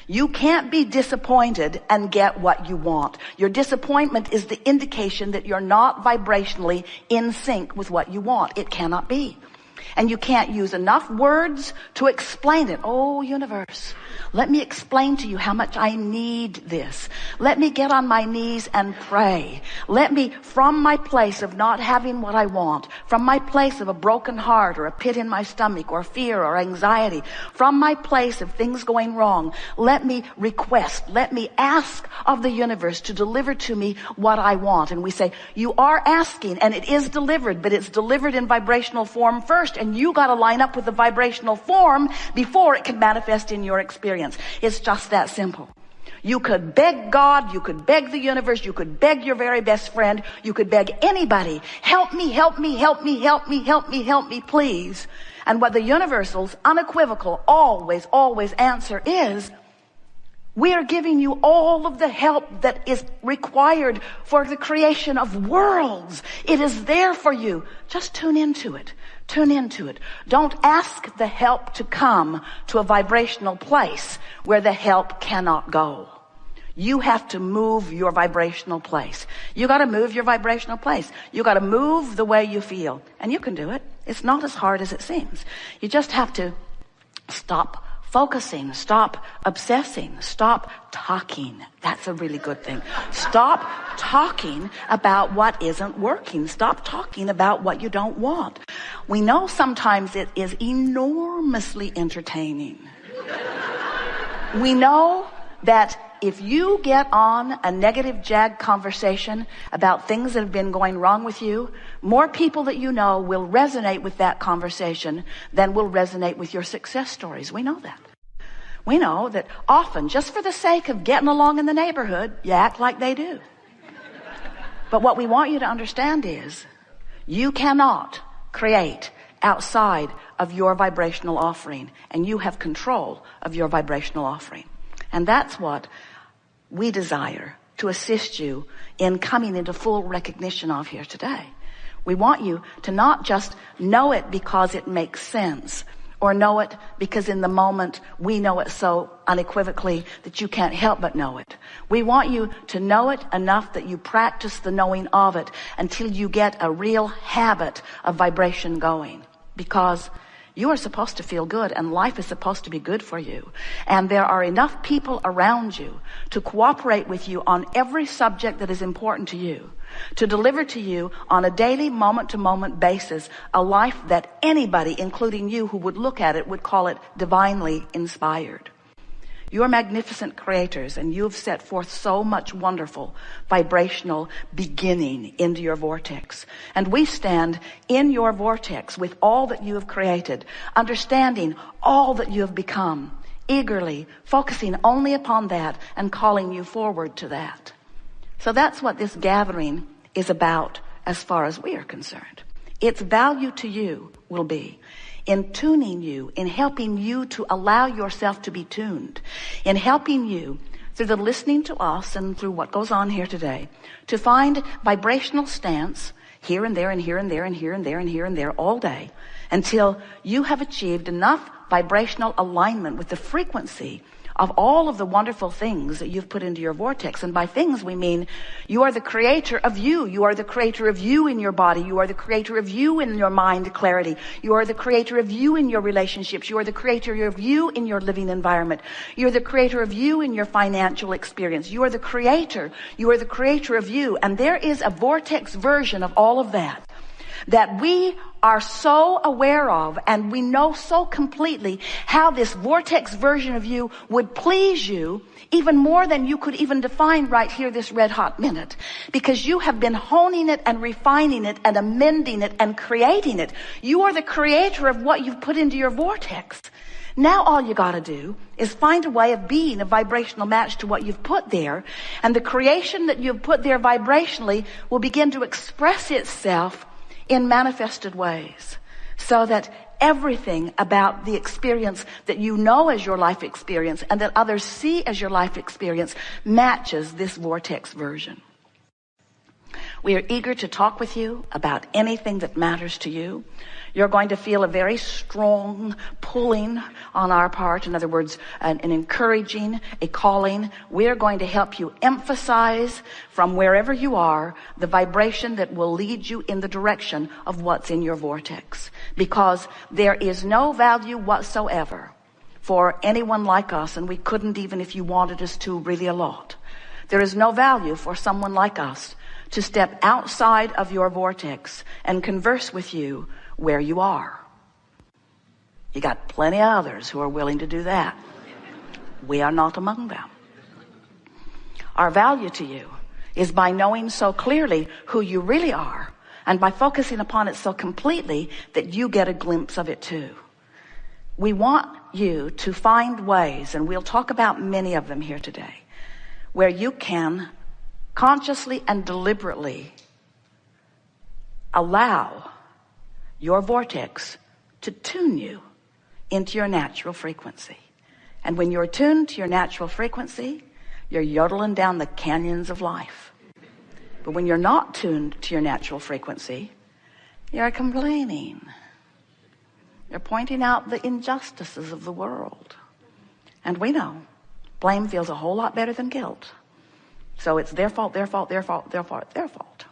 You can't be disappointed and get what you want. Your disappointment is the indication that you're not vibrationally in sync with what you want. It cannot be. And you can't use enough words to explain it. Oh, universe, let me explain to you how much I need this. Let me get on my knees and pray. Let me, from my place of not having what I want, from my place of a broken heart or a pit in my stomach or fear or anxiety, from my place of things going wrong, let me request, let me ask of the universe to deliver to me what I want. And we say, you are asking and it is delivered, but it's delivered in vibrational form first, and you got to line up with the vibrational form before it can manifest in your experience. It's just that simple. You could beg God, you could beg the universe, you could beg your very best friend, you could beg anybody, help me, help me, help me, help me, help me, help me, please. And what the universal's unequivocal, always answer is, we are giving you all of the help that is required for the creation of worlds. It is there for you. Just tune into it. Tune into it. Don't ask the help to come to a vibrational place where the help cannot go. You have to move your vibrational place. You got to move your vibrational place. You got to move the way you feel. And you can do it. It's not as hard as it seems. You just have to stop focusing, stop obsessing, stop talking. That's a really good thing. Stop talking about what isn't working. Stop talking about what you don't want. We know sometimes it is enormously entertaining. We know that if you get on a negative jag conversation about things that have been going wrong with you, more people that you know will resonate with that conversation than will resonate with your success stories. We know that. We know that often, just for the sake of getting along in the neighborhood, you act like they do. But what we want you to understand is, you cannot create outside of your vibrational offering, and you have control of your vibrational offering. And that's what we desire to assist you in coming into full recognition of here today. We want you to not just know it because it makes sense, or know it because in the moment we know it so unequivocally that you can't help but know it. We want you to know it enough that you practice the knowing of it until you get a real habit of vibration going. Because you are supposed to feel good, and life is supposed to be good for you. And there are enough people around you to cooperate with you on every subject that is important to you, to deliver to you on a daily, moment-to-moment basis a life that anybody, including you who would look at it, would call it divinely inspired. You are magnificent creators, and you have set forth so much wonderful vibrational beginning into your vortex. And we stand in your vortex with all that you have created, understanding all that you have become, eagerly focusing only upon that and calling you forward to that. So that's what this gathering is about as far as we are concerned. Its value to you will be in tuning you, in helping you to allow yourself to be tuned, in helping you through the listening to us and through what goes on here today to find vibrational stance here and there and here and there and here and there and here and there all day until you have achieved enough vibrational alignment with the frequency of all of the wonderful things that you've put into your vortex. And by things, we mean you are the creator of you. You are the creator of you in your body. You are the creator of you in your mind clarity. You are the creator of you in your relationships. You are the creator of you in your living environment. You're the creator of you in your financial experience. You are the creator. You are the creator of you. And there is a vortex version of all of that we are so aware of, and we know so completely how this vortex version of you would please you even more than you could even define right here this red hot minute, because you have been honing it and refining it and amending it and creating it. You are the creator of what you've put into your vortex. Now all you got to do is find a way of being a vibrational match to what you've put there, and the creation that you've put there vibrationally will begin to express itself in manifested ways, so that everything about the experience that you know as your life experience and that others see as your life experience matches this vortex version. We are eager to talk with you about anything that matters to you. You're going to feel a very strong pulling on our part. In other words, an encouraging, a calling. We're going to help you emphasize from wherever you are the vibration that will lead you in the direction of what's in your vortex. Because there is no value whatsoever for anyone like us, and we couldn't even if you wanted us to really a lot. There is no value for someone like us to step outside of your vortex and converse with you where you are. You got plenty of others who are willing to do that. We are not among them. Our value to you is by knowing so clearly who you really are, and by focusing upon it so completely that you get a glimpse of it too. We want you to find ways, and we'll talk about many of them here today, where you can consciously and deliberately allow your vortex to tune you into your natural frequency. And when you're tuned to your natural frequency, you're yodeling down the canyons of life. But when you're not tuned to your natural frequency, you're complaining. You're pointing out the injustices of the world. And we know blame feels a whole lot better than guilt. So it's their fault, their fault, their fault, their fault, their fault.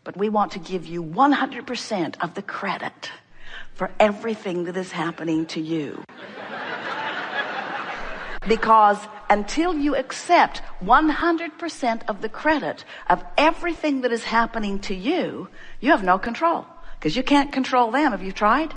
But we want to give you 100% of the credit for everything that is happening to you. Because until you accept 100% of the credit of everything that is happening to you, you have no control. Because you can't control them. Have you tried?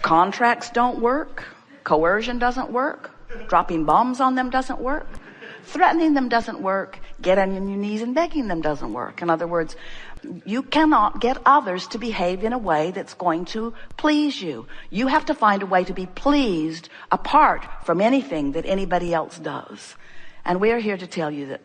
Contracts don't work. Coercion doesn't work. Dropping bombs on them doesn't work. Threatening them doesn't work. Getting on your knees and begging them doesn't work. In other words, you cannot get others to behave in a way that's going to please you. You have to find a way to be pleased apart from anything that anybody else does. And we're here to tell you that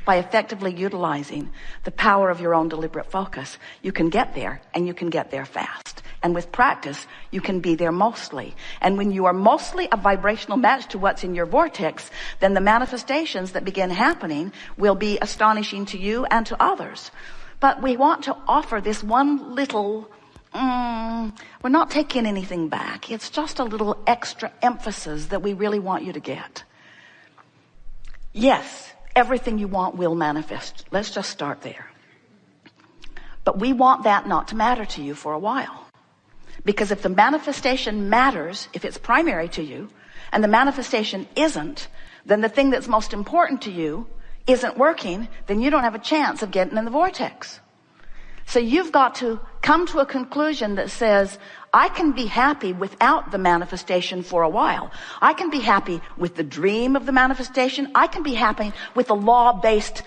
by effectively utilizing the power of your own deliberate focus, you can get there, and you can get there fast. And with practice, you can be there mostly. And when you are mostly a vibrational match to what's in your vortex, then the manifestations that begin happening will be astonishing to you and to others. But we want to offer this one little, we're not taking anything back. It's just a little extra emphasis that we really want you to get. Yes, everything you want will manifest. Let's just start there. But we want that not to matter to you for a while. Because if the manifestation matters, if it's primary to you, and the manifestation isn't, then the thing that's most important to you isn't working, then you don't have a chance of getting in the vortex. So you've got to come to a conclusion that says, I can be happy without the manifestation for a while. I can be happy with the dream of the manifestation. I can be happy with the law-based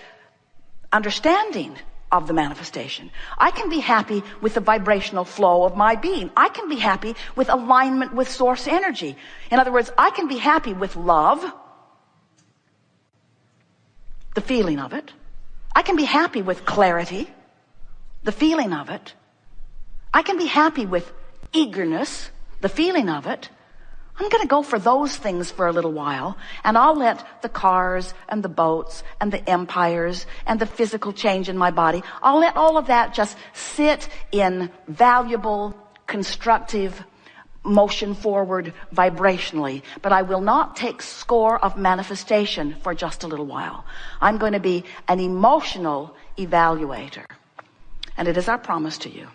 understanding of the manifestation. I can be happy with the vibrational flow of my being. I can be happy with alignment with source energy. In other words, I can be happy with love, the feeling of it. I can be happy with clarity, the feeling of it. I can be happy with eagerness, the feeling of it. I'm going to go for those things for a little while, and I'll let the cars and the boats and the empires and the physical change in my body, I'll let all of that just sit in valuable, constructive motion forward vibrationally. But I will not take score of manifestation for just a little while. I'm going to be an emotional evaluator. And it is our promise to you.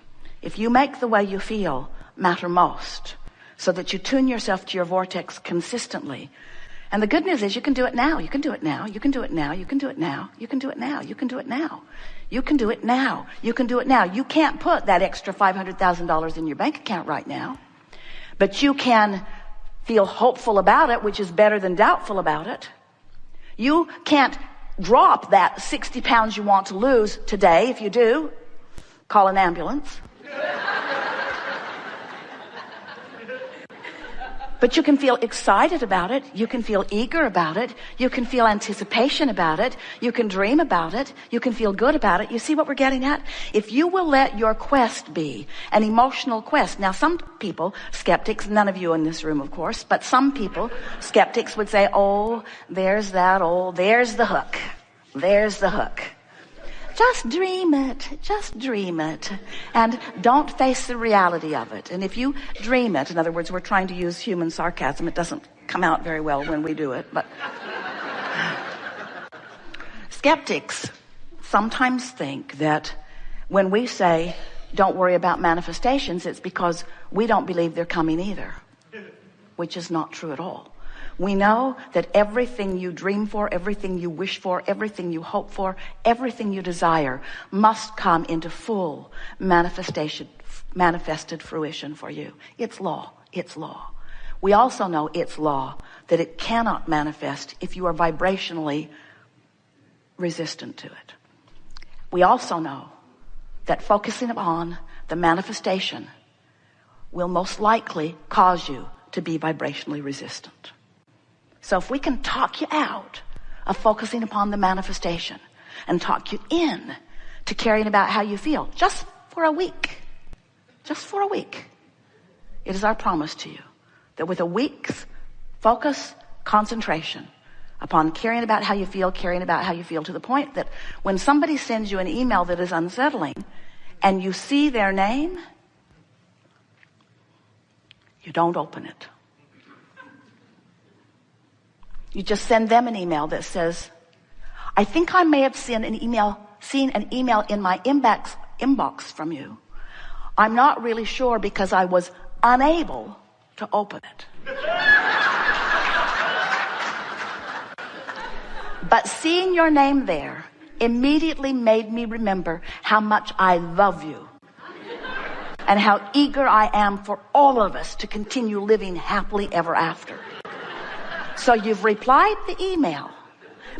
If you make the way you feel matter most, so that you tune yourself to your vortex consistently. And the good news is you can do it now. You can do it now. You can do it now. You can do it now. You can do it now. You can do it now. You can do it now. You can do it now. You can't put that extra $500,000 in your bank account right now. But you can feel hopeful about it, which is better than doubtful about it. You can't drop that 60 pounds you want to lose today. If you do, call an ambulance. But you can feel excited about it. You can feel eager about it. You can feel anticipation about it. You can dream about it. You can feel good about it. You see what we're getting at? If you will let your quest be an emotional quest. Now, some people, skeptics, none of you in this room, of course, but some people, skeptics would say, oh, there's that, oh, there's the hook. There's the hook. Just dream it. Just dream it. And don't face the reality of it. And if you dream it, in other words, we're trying to use human sarcasm. It doesn't come out very well when we do it, but skeptics sometimes think that when we say, don't worry about manifestations, it's because we don't believe they're coming either, which is not true at all. We know that everything you dream for, everything you wish for, everything you hope for, everything you desire must come into full manifested fruition for you. It's law. It's law. We also know it's law that it cannot manifest if you are vibrationally resistant to it. We also know that focusing upon the manifestation will most likely cause you to be vibrationally resistant. So if we can talk you out of focusing upon the manifestation and talk you in to caring about how you feel just for a week, it is our promise to you that with a week's focus, concentration upon caring about how you feel to the point that when somebody sends you an email that is unsettling and you see their name, you don't open it. You just send them an email that says, I think I may have seen an email in my inbox from you. I'm not really sure because I was unable to open it. But seeing your name there immediately made me remember how much I love you and how eager I am for all of us to continue living happily ever after. So you've replied the email,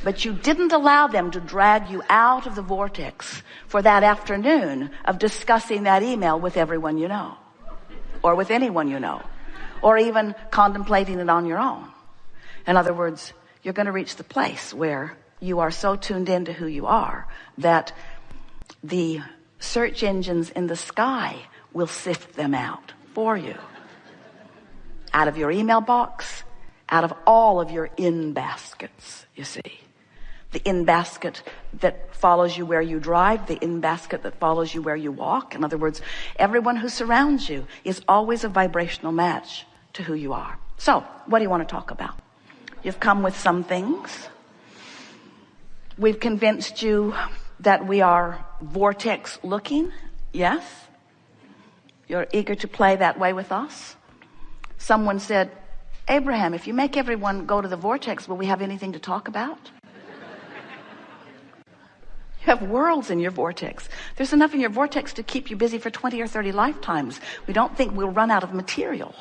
but you didn't allow them to drag you out of the vortex for that afternoon of discussing that email with everyone you know, or with anyone you know, or even contemplating it on your own. In other words, you're going to reach the place where you are so tuned into who you are that the search engines in the sky will sift them out for you. Out of your email box, out of all of your in baskets, you see. The in basket that follows you where you drive, the in basket that follows you where you walk. In other words, everyone who surrounds you is always a vibrational match to who you are. So, what do you want to talk about? You've come with some things. We've convinced you that we are vortex looking. Yes? You're eager to play that way with us. Someone said, Abraham, if you make everyone go to the vortex, will we have anything to talk about? You have worlds in your vortex. There's enough in your vortex to keep you busy for 20 or 30 lifetimes. We don't think we'll run out of material.